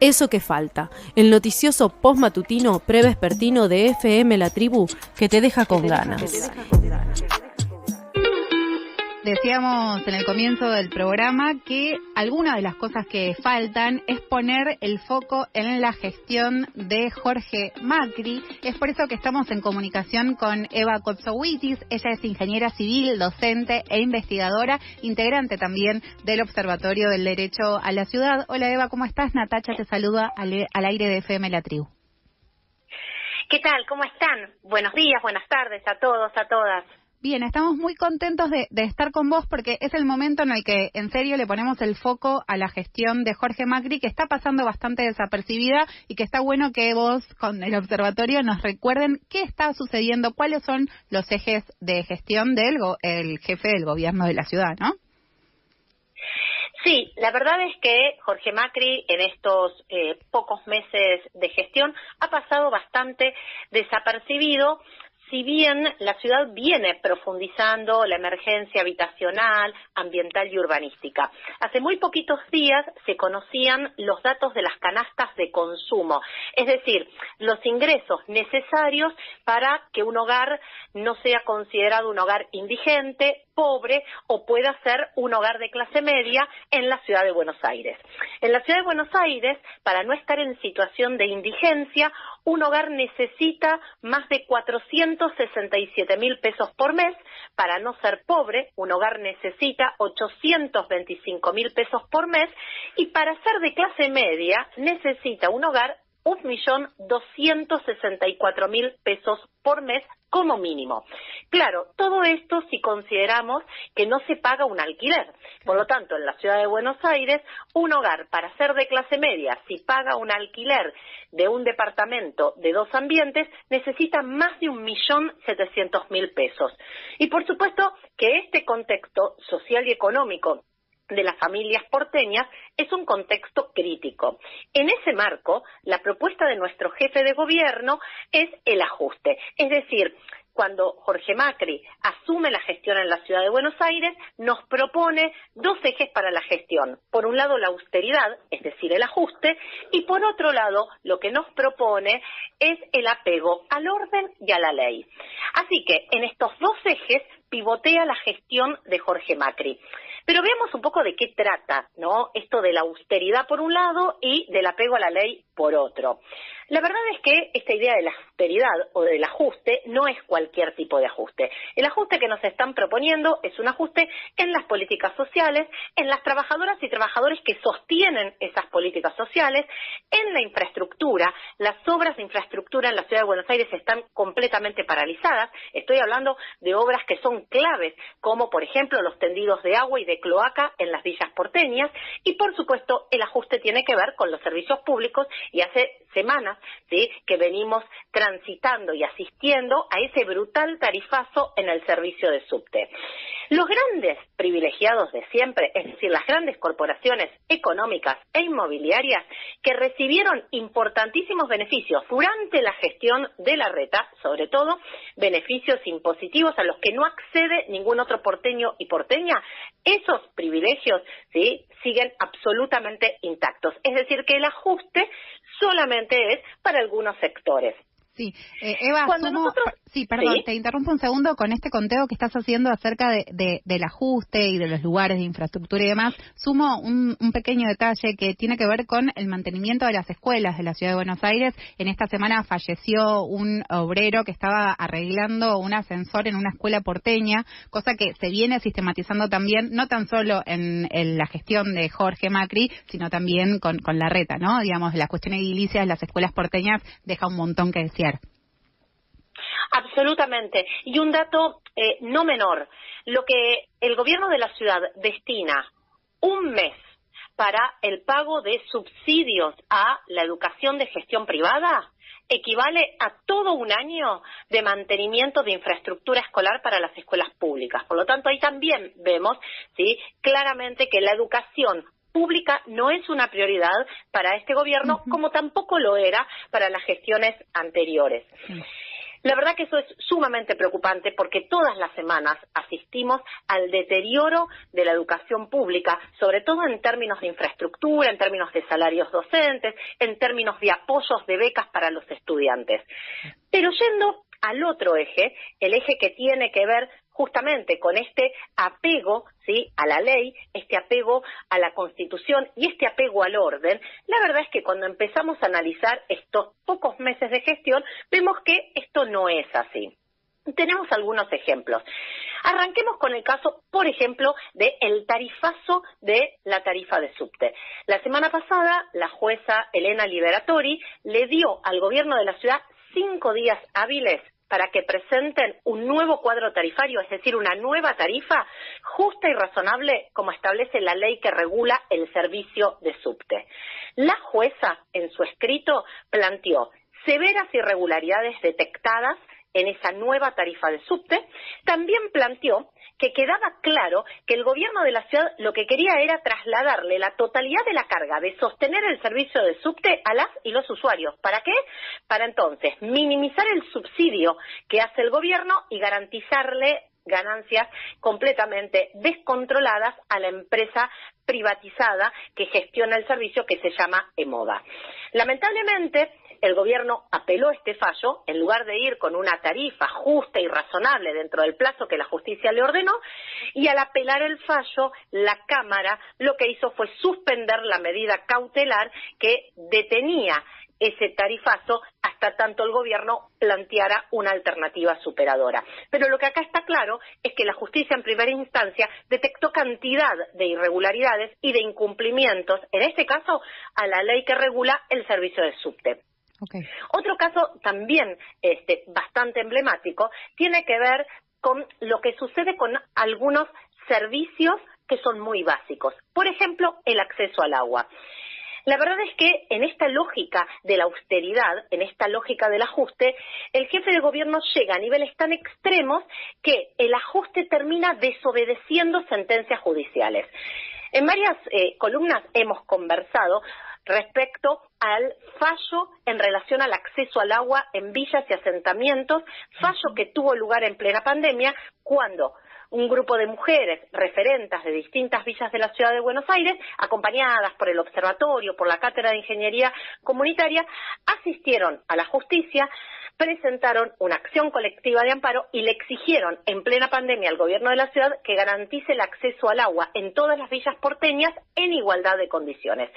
Eso que falta, el noticioso postmatutino prevespertino de FM La Tribu que te deja con ganas. Decíamos en el comienzo del programa que algunas de las cosas que faltan es poner el foco en la gestión de Jorge Macri. Es por eso que estamos en comunicación con Eva Kopsowitis. Ella es ingeniera civil, docente e investigadora, integrante también del Observatorio del Derecho a la Ciudad. Hola Eva, ¿cómo estás? Natacha te saluda al aire de FM La Tribu. ¿Qué tal? ¿Cómo están? Buenos días, buenas tardes a todos, a todas. Bien, estamos muy contentos de estar con vos porque es el momento en el que en serio le ponemos el foco a la gestión de Jorge Macri, que está pasando bastante desapercibida y que está bueno que vos con el observatorio nos recuerden qué está sucediendo, cuáles son los ejes de gestión del el jefe del gobierno de la ciudad, ¿no? Sí, la verdad es que Jorge Macri en estos pocos meses de gestión ha pasado bastante desapercibido. Si bien la ciudad viene profundizando la emergencia habitacional, ambiental y urbanística. Hace muy poquitos días se conocían los datos de las canastas de consumo, es decir, los ingresos necesarios para que un hogar no sea considerado un hogar indigente, pobre o pueda ser un hogar de clase media en la ciudad de Buenos Aires. En la ciudad de Buenos Aires, para no estar en situación de indigencia, un hogar necesita más de 467.000 pesos por mes. Para no ser pobre, un hogar necesita 825.000 pesos por mes. Y para ser de clase media, necesita un hogar 1.264.000 pesos por mes como mínimo. Claro, todo esto si consideramos que no se paga un alquiler. Por lo tanto, en la ciudad de Buenos Aires, un hogar para ser de clase media, si paga un alquiler de un departamento de 2 ambientes, necesita más de 1.700.000 pesos. Y por supuesto que este contexto social y económico de las familias porteñas es un contexto crítico. En ese marco, la propuesta de nuestro jefe de gobierno es el ajuste. Es decir, cuando Jorge Macri asume la gestión en la ciudad de Buenos Aires, nos propone 2 ejes para la gestión. Por un lado, la austeridad, es decir, el ajuste, y por otro lado, lo que nos propone es el apego al orden y a la ley. Así que, en estos 2 ejes, pivotea la gestión de Jorge Macri. Pero veamos un poco de qué trata, ¿no? Esto de la austeridad por un lado y del apego a la ley por otro. La verdad es que esta idea de la austeridad o del ajuste no es cualquier tipo de ajuste. El ajuste que nos están proponiendo es un ajuste en las políticas sociales, en las trabajadoras y trabajadores que sostienen esas políticas sociales, en la infraestructura. Las obras de infraestructura en la ciudad de Buenos Aires están completamente paralizadas. Estoy hablando de obras que son claves, como por ejemplo los tendidos de agua y de cloaca en las villas porteñas, y por supuesto el ajuste tiene que ver con los servicios públicos, y hace semanas, ¿sí?, que venimos transitando y asistiendo a ese brutal tarifazo en el servicio de subte. Los grandes privilegiados de siempre, es decir, las grandes corporaciones económicas e inmobiliarias que recibieron importantísimos beneficios durante la gestión de Larreta, sobre todo beneficios impositivos a los que no accede ningún otro porteño y porteña, esos privilegios, ¿sí?, siguen absolutamente intactos. Es decir, que el ajuste solamente es para algunos sectores. Sí, Eva, ¿Sí? Te interrumpo un segundo con este conteo que estás haciendo acerca del ajuste y de los lugares de infraestructura y demás. Sumo un pequeño detalle que tiene que ver con el mantenimiento de las escuelas de la Ciudad de Buenos Aires. En esta semana falleció un obrero que estaba arreglando un ascensor en una escuela porteña, cosa que se viene sistematizando también, no tan solo en la gestión de Jorge Macri, sino también con Larreta, ¿no? Digamos, la cuestión edilicia de las escuelas porteñas deja un montón que decir. Absolutamente. Y un dato no menor, lo que el gobierno de la ciudad destina un mes para el pago de subsidios a la educación de gestión privada equivale a todo un año de mantenimiento de infraestructura escolar para las escuelas públicas. Por lo tanto, ahí también vemos, ¿sí?, claramente que la educación pública no es una prioridad para este gobierno, como tampoco lo era para las gestiones anteriores. La verdad que eso es sumamente preocupante porque todas las semanas asistimos al deterioro de la educación pública, sobre todo en términos de infraestructura, en términos de salarios docentes, en términos de apoyos de becas para los estudiantes. Pero yendo al otro eje, el eje que tiene que ver justamente con este apego, ¿sí?, a la ley, este apego a la Constitución y este apego al orden, la verdad es que cuando empezamos a analizar estos pocos meses de gestión, vemos que esto no es así. Tenemos algunos ejemplos. Arranquemos con el caso, por ejemplo, del tarifazo de la tarifa de subte. La semana pasada, la jueza Elena Liberatori le dio al gobierno de la ciudad 5 días hábiles para que presenten un nuevo cuadro tarifario, es decir, una nueva tarifa justa y razonable como establece la ley que regula el servicio de subte. La jueza, en su escrito, planteó severas irregularidades detectadas en esa nueva tarifa de subte. También planteó que quedaba claro que el gobierno de la ciudad lo que quería era trasladarle la totalidad de la carga de sostener el servicio de subte a las y los usuarios. ¿Para qué? Para entonces minimizar el subsidio que hace el gobierno y garantizarle ganancias completamente descontroladas a la empresa privatizada que gestiona el servicio, que se llama EMOVA. Lamentablemente, el gobierno apeló este fallo, en lugar de ir con una tarifa justa y razonable dentro del plazo que la justicia le ordenó, y al apelar el fallo, la Cámara lo que hizo fue suspender la medida cautelar que detenía ese tarifazo hasta tanto el gobierno planteara una alternativa superadora. Pero lo que acá está claro es que la justicia en primera instancia detectó cantidad de irregularidades y de incumplimientos, en este caso, a la ley que regula el servicio de subte. Okay. Otro caso también bastante emblemático tiene que ver con lo que sucede con algunos servicios que son muy básicos. Por ejemplo, el acceso al agua. La verdad es que en esta lógica de la austeridad, en esta lógica del ajuste, el jefe de gobierno llega a niveles tan extremos que el ajuste termina desobedeciendo sentencias judiciales. En varias columnas hemos conversado respecto al fallo en relación al acceso al agua en villas y asentamientos, fallo que tuvo lugar en plena pandemia cuando un grupo de mujeres referentas de distintas villas de la ciudad de Buenos Aires, acompañadas por el observatorio, por la Cátedra de Ingeniería Comunitaria, asistieron a la justicia, presentaron una acción colectiva de amparo y le exigieron en plena pandemia al gobierno de la ciudad que garantice el acceso al agua en todas las villas porteñas en igualdad de condiciones.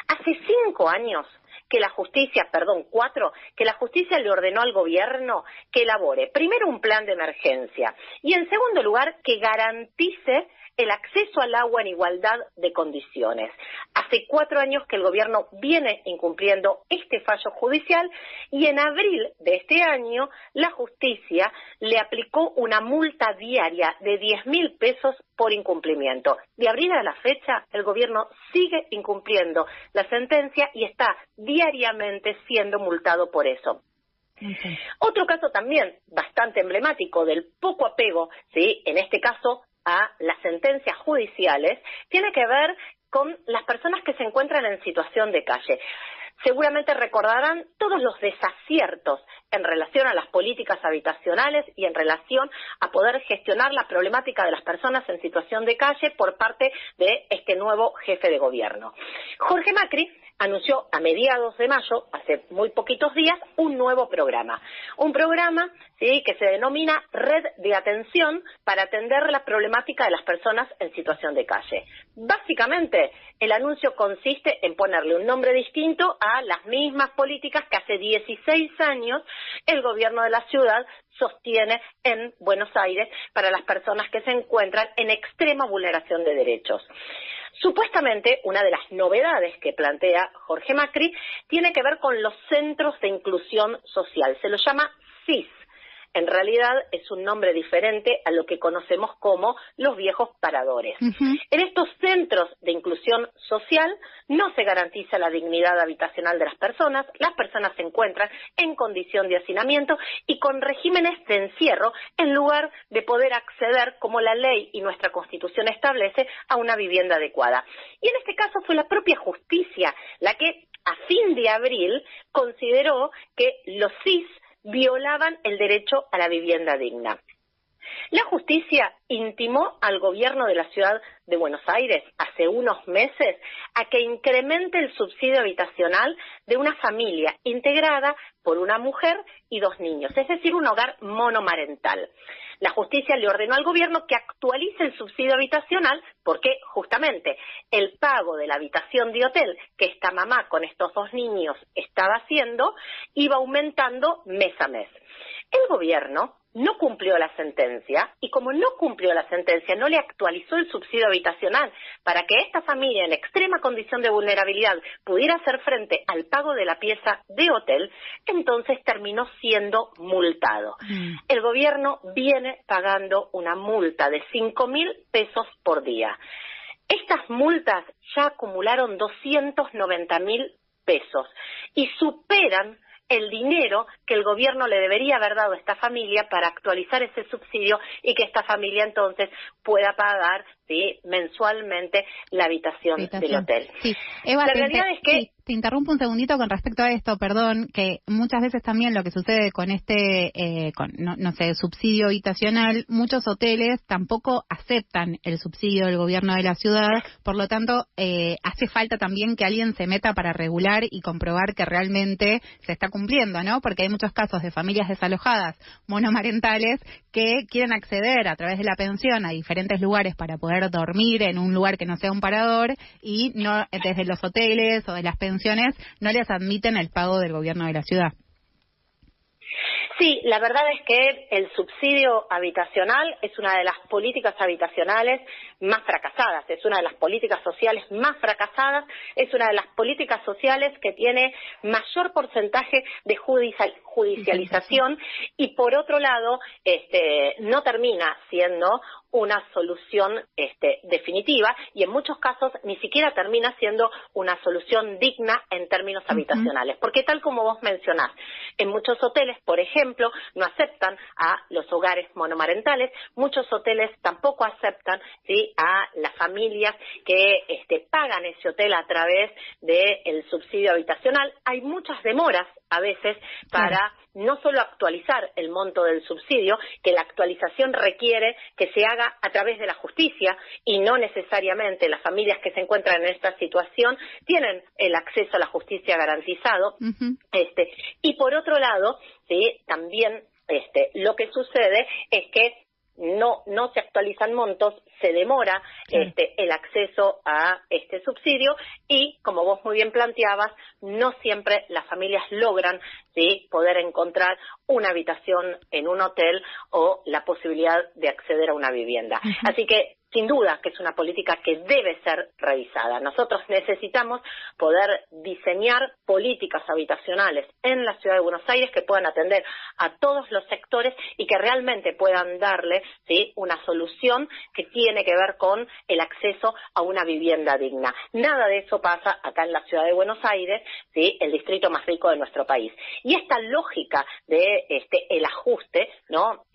Hace 5 años que la justicia, 4, que la justicia le ordenó al gobierno que elabore primero un plan de emergencia y en segundo lugar que garantice el acceso al agua en igualdad de condiciones. Hace 4 años que el gobierno viene incumpliendo este fallo judicial y en abril de este año la justicia le aplicó una multa diaria de 10.000 pesos por incumplimiento. De abril a la fecha el gobierno sigue incumpliendo la sentencia y está diariamente siendo multado por eso. Okay. Otro caso también bastante emblemático del poco apego, ¿sí?, en este caso a las sentencias judiciales, tiene que ver con las personas que se encuentran en situación de calle. Seguramente recordarán todos los desaciertos en relación a las políticas habitacionales y en relación a poder gestionar la problemática de las personas en situación de calle por parte de este nuevo jefe de gobierno. Jorge Macri anunció a mediados de mayo, hace muy poquitos días, un nuevo programa. Un programa, ¿sí?, que se denomina Red de Atención para atender la problemática de las personas en situación de calle. Básicamente, el anuncio consiste en ponerle un nombre distinto a las mismas políticas que hace 16 años el gobierno de la ciudad sostiene en Buenos Aires para las personas que se encuentran en extrema vulneración de derechos. Supuestamente, una de las novedades que plantea Jorge Macri tiene que ver con los centros de inclusión social. Se los llama CIS. En realidad es un nombre diferente a lo que conocemos como los viejos paradores. En estos centros de inclusión social no se garantiza la dignidad habitacional de las personas se encuentran en condición de hacinamiento y con regímenes de encierro en lugar de poder acceder, como la ley y nuestra Constitución establece, a una vivienda adecuada. Y en este caso fue la propia justicia la que a fin de abril consideró que los CIS violaban el derecho a la vivienda digna. La justicia intimó al gobierno de la ciudad de Buenos Aires hace unos meses a que incremente el subsidio habitacional de una familia integrada por una mujer y 2 niños, es decir, un hogar monomarental. La justicia le ordenó al gobierno que actualice el subsidio habitacional porque justamente el pago de la habitación de hotel que esta mamá con estos 2 niños estaba haciendo iba aumentando mes a mes. El gobierno no cumplió la sentencia y como no cumplió la sentencia no le actualizó el subsidio habitacional para que esta familia en extrema condición de vulnerabilidad pudiera hacer frente al pago de la pieza de hotel, entonces terminó siendo multado. El gobierno viene pagando una multa de 5.000 pesos por día. Estas multas ya acumularon 290.000 pesos y superan el dinero que el gobierno le debería haber dado a esta familia para actualizar ese subsidio y que esta familia entonces pueda pagar, ¿sí?, mensualmente la habitación del hotel. Sí. Eva, la realidad es que... Sí, te interrumpo un segundito con respecto a esto, perdón, que muchas veces también lo que sucede con este, subsidio habitacional, muchos hoteles tampoco aceptan el subsidio del gobierno de la ciudad, por lo tanto, hace falta también que alguien se meta para regular y comprobar que realmente se está cumpliendo, ¿no? Porque hay muchos casos de familias desalojadas, monomarentales, que quieren acceder a través de la pensión a diferentes lugares para poder dormir en un lugar que no sea un parador y no desde los hoteles o de las pensiones no les admiten el pago del gobierno de la ciudad. Sí, la verdad es que el subsidio habitacional es una de las políticas habitacionales más fracasadas, es una de las políticas sociales más fracasadas, es una de las políticas sociales que tiene mayor porcentaje de judicialización y por otro lado no termina siendo una solución definitiva y en muchos casos ni siquiera termina siendo una solución digna en términos habitacionales, porque tal como vos mencionás, en muchos hoteles, por ejemplo, no aceptan a los hogares monomarentales, muchos hoteles tampoco aceptan, ¿sí?, a las familias que pagan ese hotel a través del subsidio habitacional. Hay muchas demoras a veces para no solo actualizar el monto del subsidio, que la actualización requiere que se haga a través de la justicia y no necesariamente las familias que se encuentran en esta situación tienen el acceso a la justicia garantizado. Y por otro lado, sí, también lo que sucede es que no se actualizan montos, se demora el acceso a este subsidio y, como vos muy bien planteabas, no siempre las familias logran, ¿sí?, poder encontrar una habitación en un hotel o la posibilidad de acceder a una vivienda. Así que, sin duda que es una política que debe ser revisada. Nosotros necesitamos poder diseñar políticas habitacionales en la Ciudad de Buenos Aires que puedan atender a todos los sectores y que realmente puedan darle, ¿sí?, una solución que tiene que ver con el acceso a una vivienda digna. Nada de eso pasa acá en la Ciudad de Buenos Aires, ¿sí?, el distrito más rico de nuestro país. Y esta lógica de el ajuste, ¿no?,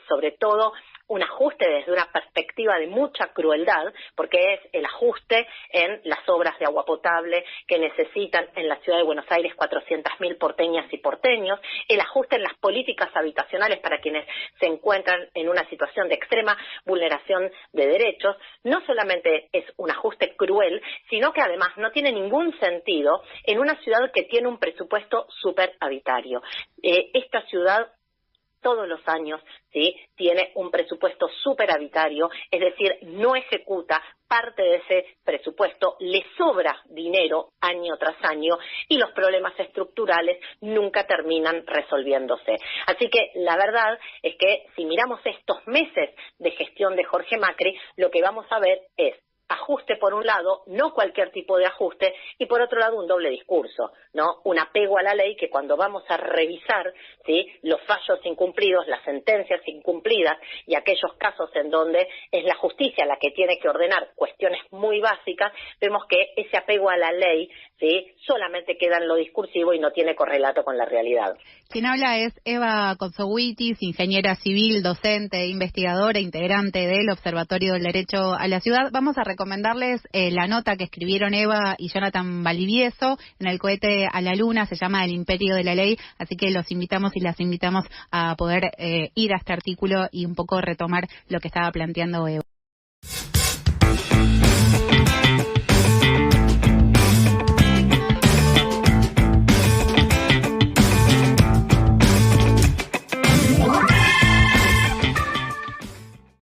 sobre todo un ajuste desde una perspectiva de mucha crueldad, porque es el ajuste en las obras de agua potable que necesitan en la Ciudad de Buenos Aires 400.000 porteñas y porteños, el ajuste en las políticas habitacionales para quienes se encuentran en una situación de extrema vulneración de derechos, no solamente es un ajuste cruel, sino que además no tiene ningún sentido en una ciudad que tiene un presupuesto superhabitario. Esta ciudad todos los años, ¿sí?, tiene un presupuesto superhabitario, es decir, no ejecuta parte de ese presupuesto, le sobra dinero año tras año y los problemas estructurales nunca terminan resolviéndose. Así que la verdad es que si miramos estos meses de gestión de Jorge Macri, lo que vamos a ver es ajuste por un lado, no cualquier tipo de ajuste, y por otro lado un doble discurso, ¿no? Un apego a la ley que cuando vamos a revisar, ¿sí?, los fallos incumplidos, las sentencias incumplidas y aquellos casos en donde es la justicia la que tiene que ordenar cuestiones muy básicas, vemos que ese apego a la ley, ¿sí?, ¿sí? Solamente queda en lo discursivo y no tiene correlato con la realidad. Quien habla es Eva Konsowitis, ingeniera civil, docente, investigadora, integrante del Observatorio del Derecho a la Ciudad. Vamos a recomendarles la nota que escribieron Eva y Jonathan Valdivieso en el cohete a la luna, se llama El Imperio de la Ley, así que los invitamos y las invitamos a poder ir a este artículo y un poco retomar lo que estaba planteando Eva.